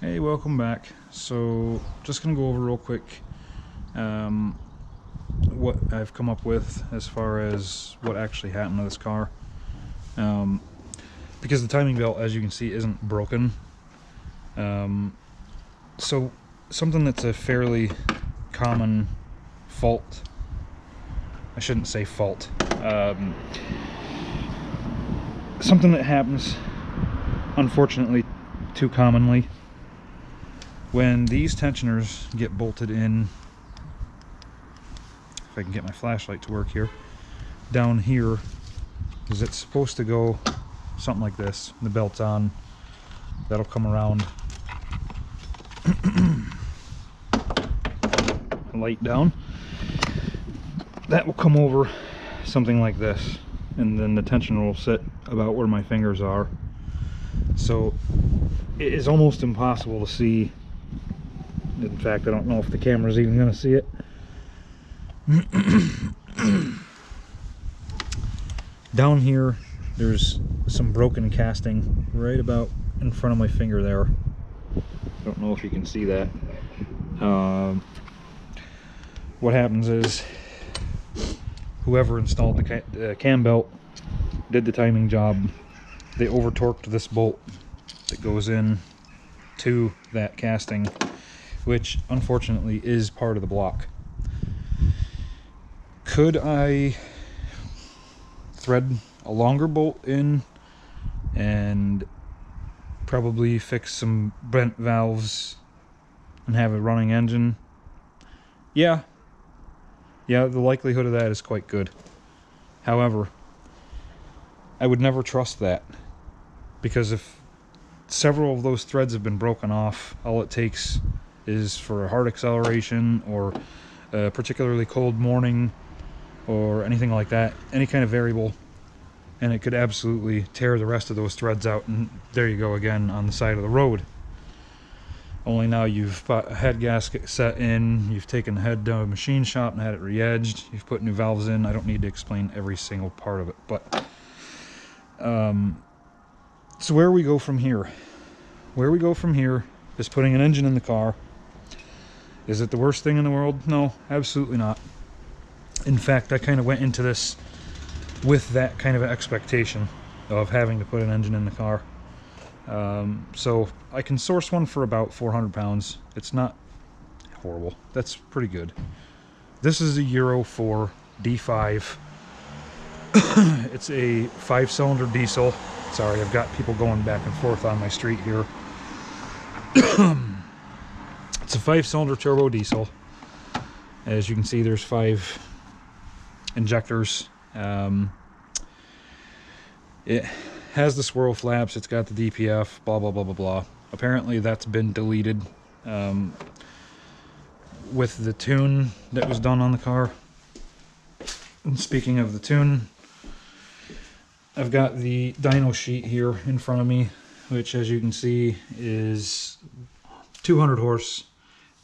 Hey, welcome back. So just gonna go over real quick what I've come up with as far as what actually happened to this car, because the timing belt, as you can see, isn't broken. So something that's a fairly common fault, I shouldn't say fault, something that happens unfortunately too commonly when these tensioners get bolted in. If I can get my flashlight to work here, down here, is it's supposed to go something like this. The belt's on, that'll come around, light down, that will come over something like this, and then the tensioner will sit about where my fingers are. So it is almost impossible to see. In fact, I don't know if the camera's even going to see it. Down here, there's some broken casting right about in front of my finger there. Don't know if you can see that. What happens is, whoever installed the cam belt did the timing job. They over torqued this bolt that goes in to that casting, which unfortunately is part of the block. Could I thread a longer bolt in and probably fix some bent valves and have a running engine? Yeah, the likelihood of that is quite good. However, I would never trust that, because if several of those threads have been broken off, all it takes is for a hard acceleration or a particularly cold morning or anything like that, any kind of variable, and it could absolutely tear the rest of those threads out, and there you go again on the side of the road. Only now you've got a head gasket set in, you've taken the head to a machine shop and had it re-edged, you've put new valves in. I don't need to explain every single part of it, but so where we go from here? Where we go from here is putting an engine in the car. Is it the worst thing in the world? No, absolutely not. In fact, I kind of went into this with that kind of expectation of having to put an engine in the car. So I can source one for about 400 pounds. It's not horrible. That's pretty good. This is a Euro 4 D5. It's a 5-cylinder diesel. Sorry, I've got people going back and forth on my street here. It's a 5-cylinder turbo diesel. As you can see, there's 5 injectors. It has the swirl flaps, it's got the DPF, blah blah blah blah blah. Apparently that's been deleted with the tune that was done on the car. And speaking of the tune, I've got the dyno sheet here in front of me, which, as you can see, is 200 horse,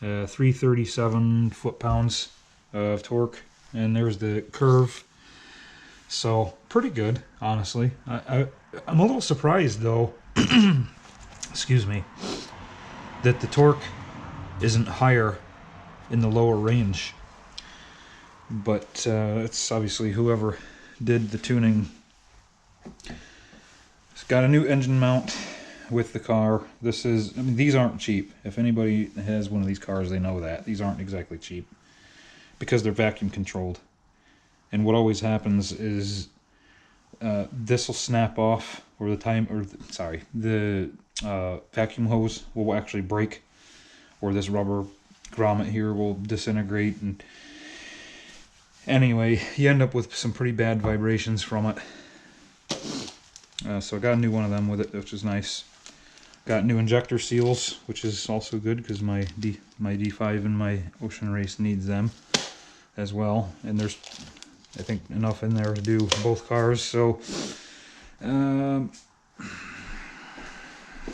337 foot-pounds of torque, and there's the curve. So pretty good, honestly. I'm a little surprised though, excuse me, that the torque isn't higher in the lower range. But it's obviously whoever did the tuning. It's got a new engine mount with the car. This is, I mean, these aren't cheap. If anybody has one of these cars, they know that. These aren't exactly cheap because they're vacuum controlled. And what always happens is this will snap off, or the vacuum hose will actually break, or this rubber grommet here will disintegrate, and anyway, you end up with some pretty bad vibrations from it. So I got a new one of them with it, which is nice. Got new injector seals, which is also good because my D5 and my Ocean Race needs them as well. And there's, I think, enough in there to do both cars. So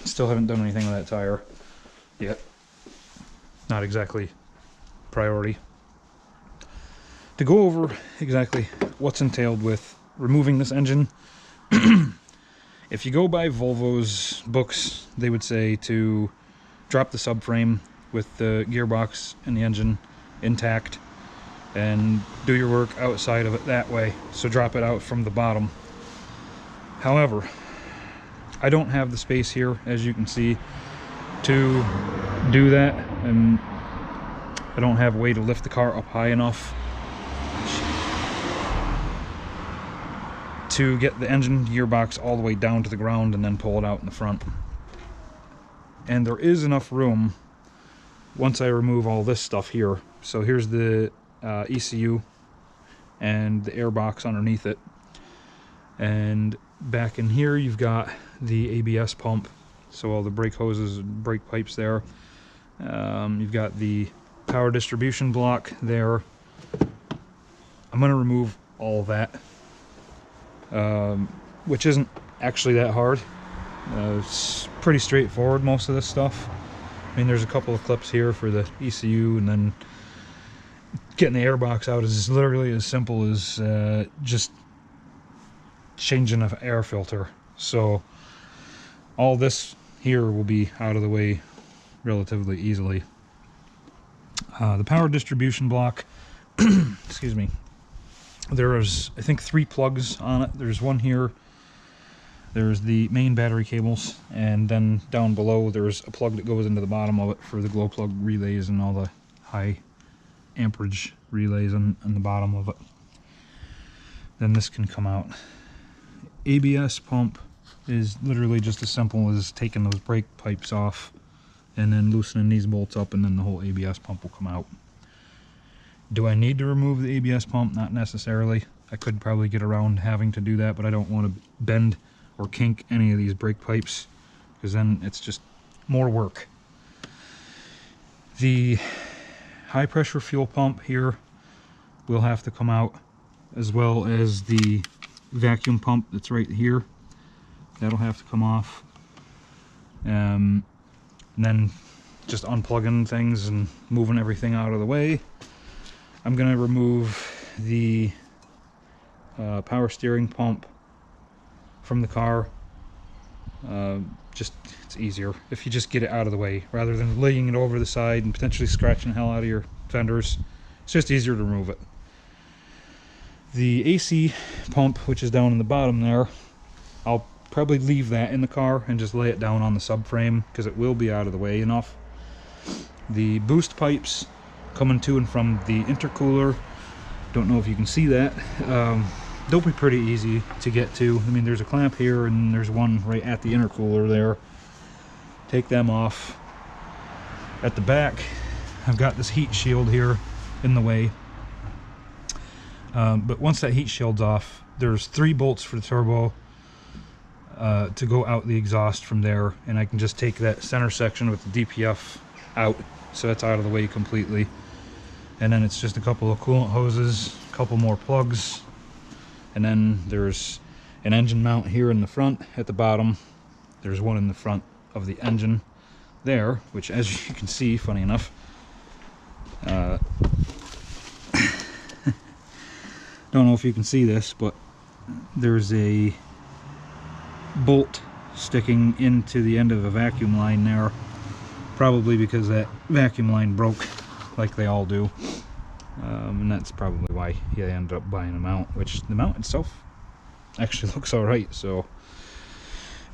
still haven't done anything with that tire yet. Not exactly priority. To go over exactly what's entailed with removing this engine, if you go by Volvo's books, they would say to drop the subframe with the gearbox and the engine intact and do your work outside of it that way. So drop it out from the bottom. However, I don't have the space here, as you can see, to do that, and I don't have a way to lift the car up high enough to get the engine gearbox all the way down to the ground and then pull it out in the front. And there is enough room once I remove all this stuff here. So here's the ECU and the airbox underneath it, and back in here you've got the ABS pump, so all the brake hoses and brake pipes there. You've got the power distribution block there. I'm going to remove all of that, which isn't actually that hard. It's pretty straightforward, most of this stuff. I mean, there's a couple of clips here for the ECU, and then getting the airbox out is literally as simple as just changing an air filter. So all this here will be out of the way relatively easily. The power distribution block, excuse me, there's I think 3 plugs on it. There's one here, there's the main battery cables, and then down below there's a plug that goes into the bottom of it for the glow plug relays and all the high amperage relays on the bottom of it. Then this can come out. ABS pump is literally just as simple as taking those brake pipes off and then loosening these bolts up, and then the whole ABS pump will come out. Do I need to remove the ABS pump? Not necessarily. I could probably get around having to do that, but I don't want to bend or kink any of these brake pipes, because then it's just more work. The high pressure fuel pump here will have to come out, as well as the vacuum pump that's right here. That'll have to come off. And then just unplugging things and moving everything out of the way. I'm going to remove the power steering pump from the car. It's easier if you just get it out of the way rather than laying it over the side and potentially scratching the hell out of your fenders. It's just easier to remove it. The AC pump, which is down in the bottom there, I'll probably leave that in the car and just lay it down on the subframe because it will be out of the way enough. The boost pipes coming to and from the intercooler, don't know if you can see that, they'll be pretty easy to get to. I mean, there's a clamp here and there's one right at the intercooler there. Take them off. At the back, I've got this heat shield here in the way. But once that heat shield's off, there's 3 bolts for the turbo to go out the exhaust from there, and I can just take that center section with the DPF out, so that's out of the way completely. And then it's just a couple of coolant hoses, a couple more plugs, and then there's an engine mount here in the front. At the bottom, there's one in the front of the engine there, which, as you can see, funny enough, don't know if you can see this, but there's a bolt sticking into the end of a vacuum line there, probably because that vacuum line broke, like they all do, and that's probably why he ended up buying a mount, which the mount itself actually looks alright. So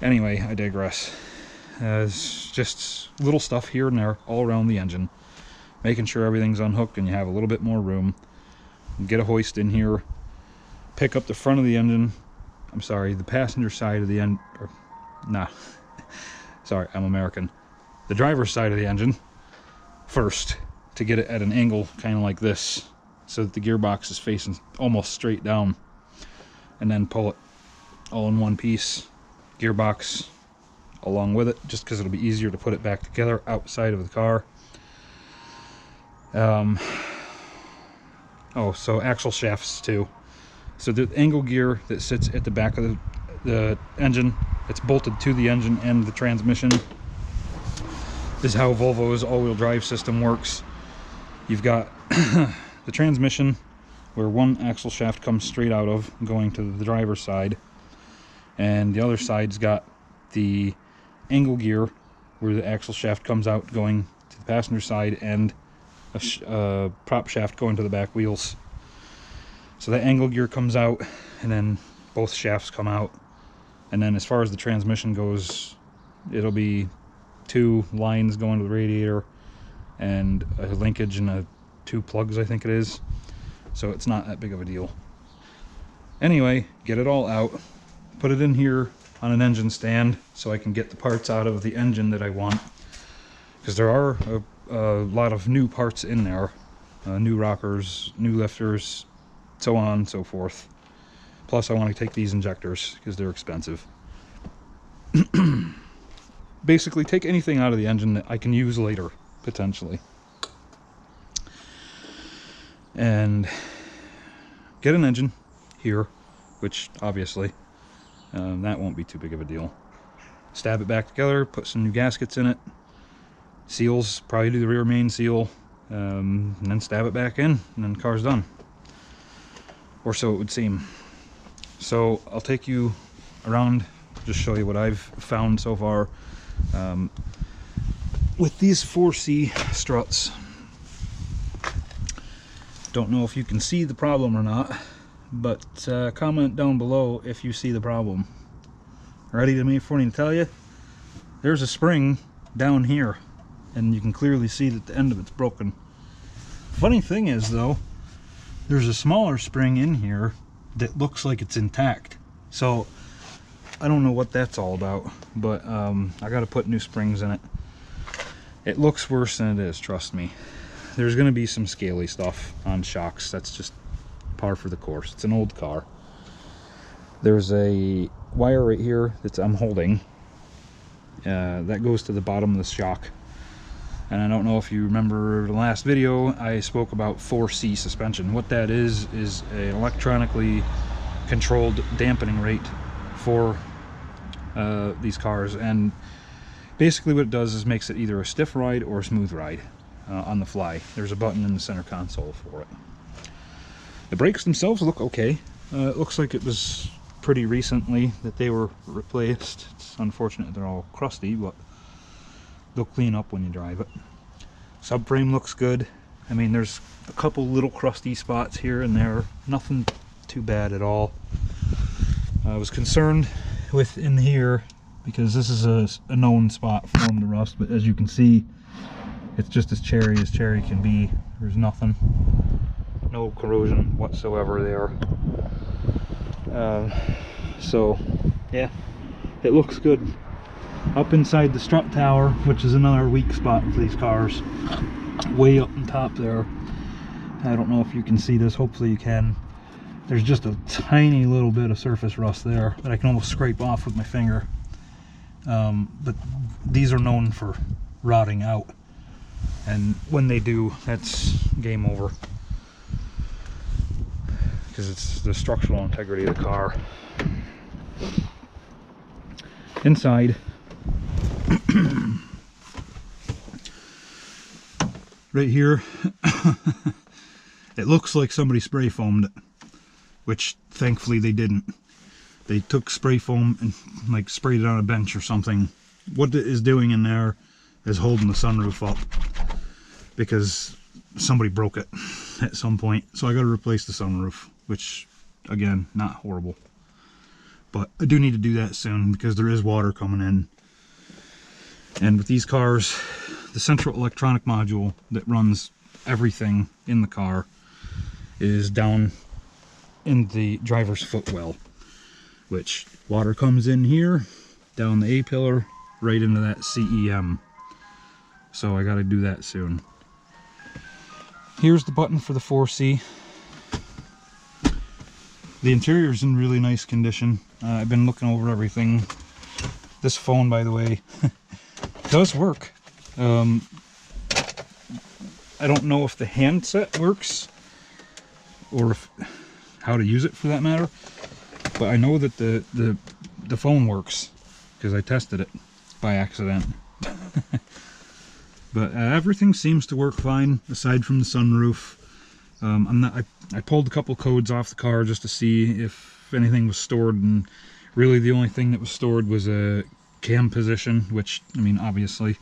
anyway, I digress. It's just little stuff here and there all around the engine, making sure everything's unhooked and you have a little bit more room. Get a hoist in here, pick up the front of the engine, I'm sorry, the passenger side of the engine, sorry, I'm American, the driver's side of the engine first, to get it at an angle kind of like this, so that the gearbox is facing almost straight down, and then pull it all in one piece, gearbox along with it, just because it'll be easier to put it back together outside of the car. Oh, so axle shafts too. So the angle gear that sits at the back of the engine, it's bolted to the engine and the transmission. This is how Volvo's all-wheel drive system works. You've got the transmission, where one axle shaft comes straight out of, going to the driver's side, and the other side's got the angle gear where the axle shaft comes out going to the passenger side, and a prop shaft going to the back wheels. So that angle gear comes out, and then both shafts come out. And then as far as the transmission goes, it'll be 2 lines going to the radiator and a linkage and 2 plugs, I think it is. So it's not that big of a deal. Anyway, get it all out, put it in here on an engine stand so I can get the parts out of the engine that I want, because there are a lot of new parts in there, new rockers, new lifters, so on and so forth. Plus I want to take these injectors because they're expensive. Basically take anything out of the engine that I can use later, potentially, and get an engine here, which obviously that won't be too big of a deal. Stab it back together, put some new gaskets in it, seals, probably do the rear main seal, and then stab it back in, and then the car's done. Or so it would seem. So I'll take you around, just show you what I've found so far. With these 4C struts, don't know if you can see the problem or not, but comment down below if you see the problem. Ready to me for me to tell you? There's a spring down here, and you can clearly see that the end of it's broken. Funny thing is though, there's a smaller spring in here that looks like it's intact. So I don't know what that's all about, but I gotta put new springs in it. It looks worse than it is, trust me. There's gonna be some scaly stuff on shocks. That's just par for the course. It's an old car. There's a wire right here that I'm holding that goes to the bottom of the shock. And I don't know if you remember the last video, I spoke about 4C suspension. What that is an electronically controlled dampening rate for these cars, and basically what it does is makes it either a stiff ride or a smooth ride on the fly. There's a button in the center console for it. The brakes themselves look okay. It looks like it was pretty recently that they were replaced. It's unfortunate they're all crusty, but they'll clean up when you drive it. Subframe looks good. I mean, there's a couple little crusty spots here and there, nothing too bad at all. I was concerned with in here because this is a known spot for them to rust, but as you can see, it's just as cherry can be. There's nothing, no corrosion whatsoever there. So yeah, it looks good. Up inside the strut tower, which is another weak spot for these cars, way up on top there, I don't know if you can see this, hopefully you can. There's just a tiny little bit of surface rust there that I can almost scrape off with my finger. But these are known for rotting out, and when they do, that's game over, because it's the structural integrity of the car. Inside, right here, it looks like somebody spray foamed it, which thankfully they didn't. They took spray foam and like sprayed it on a bench or something. What it is doing in there is holding the sunroof up, because somebody broke it at some point. So I got to replace the sunroof, which again, not horrible, but I do need to do that soon because there is water coming in. And with these cars, the central electronic module that runs everything in the car is down in the driver's footwell, which water comes in here, down the A-pillar, right into that CEM. So I got to do that soon. Here's the button for the 4C. The interior is in really nice condition. I've been looking over everything. This phone, by the way, does work. I don't know if the handset works, or if, how to use it for that matter, but I know that the phone works because I tested it by accident. But everything seems to work fine aside from the sunroof. I pulled a couple codes off the car just to see if anything was stored, and really the only thing that was stored was a cam position, which, I mean, obviously,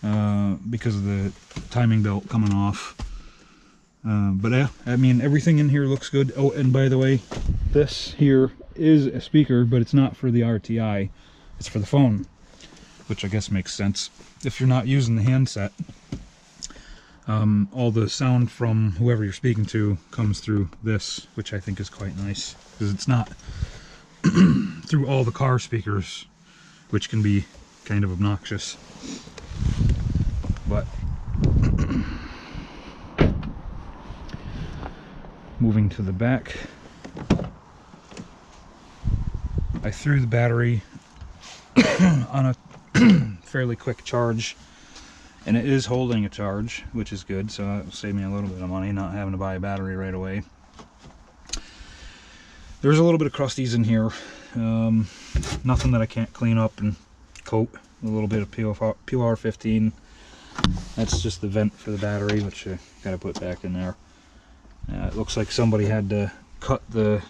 because of the timing belt coming off. But yeah, I mean, everything in here looks good. Oh, and by the way, this here is a speaker, but it's not for the RTI. It's for the phone, which I guess makes sense. If you're not using the handset, all the sound from whoever you're speaking to comes through this, which I think is quite nice, because it's not through all the car speakers, which can be kind of obnoxious. But moving to the back, I threw the battery on a fairly quick charge, and it is holding a charge, which is good, so that will save me a little bit of money not having to buy a battery right away. There's a little bit of crusties in here, nothing that I can't clean up and coat. A little bit of PR 15. That's just the vent for the battery, which I gotta put back in there. It looks like somebody had to cut the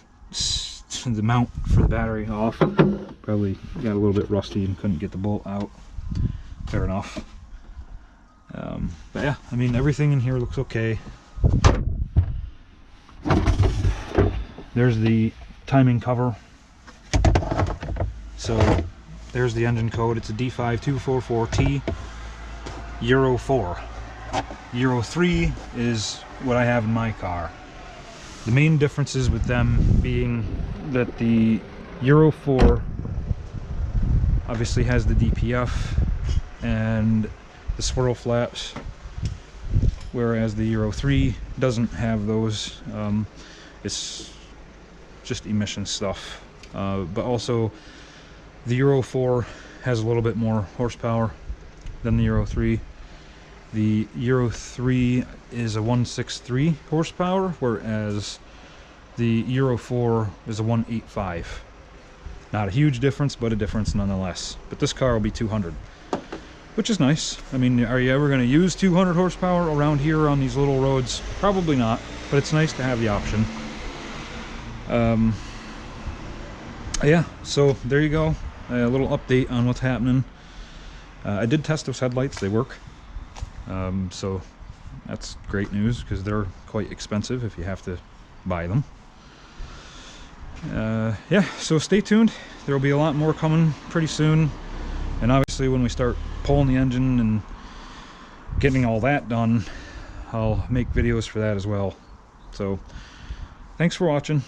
mount for the battery off. Probably got a little bit rusty and couldn't get the bolt out. Fair enough. But yeah, I mean, everything in here looks okay. There's the timing cover. So there's the engine code. It's a D5244T Euro 4. Euro 3 is what I have in my car. The main differences with them being that the Euro 4 obviously has the DPF and the swirl flaps, whereas the Euro 3 doesn't have those. It's just emission stuff. But also the Euro 4 has a little bit more horsepower than the Euro 3. The Euro 3 is a 163 horsepower, whereas the Euro 4 is a 185. Not a huge difference, but a difference nonetheless. But this car will be 200, which is nice. I mean, are you ever going to use 200 horsepower around here on these little roads? Probably not, but it's nice to have the option. Yeah, so there you go. A little update on what's happening. I did test those headlights, they work. So that's great news, because they're quite expensive if you have to buy them. Yeah, so stay tuned. There will be a lot more coming pretty soon, and obviously when we start pulling the engine and getting all that done, I'll make videos for that as well. So thanks for watching.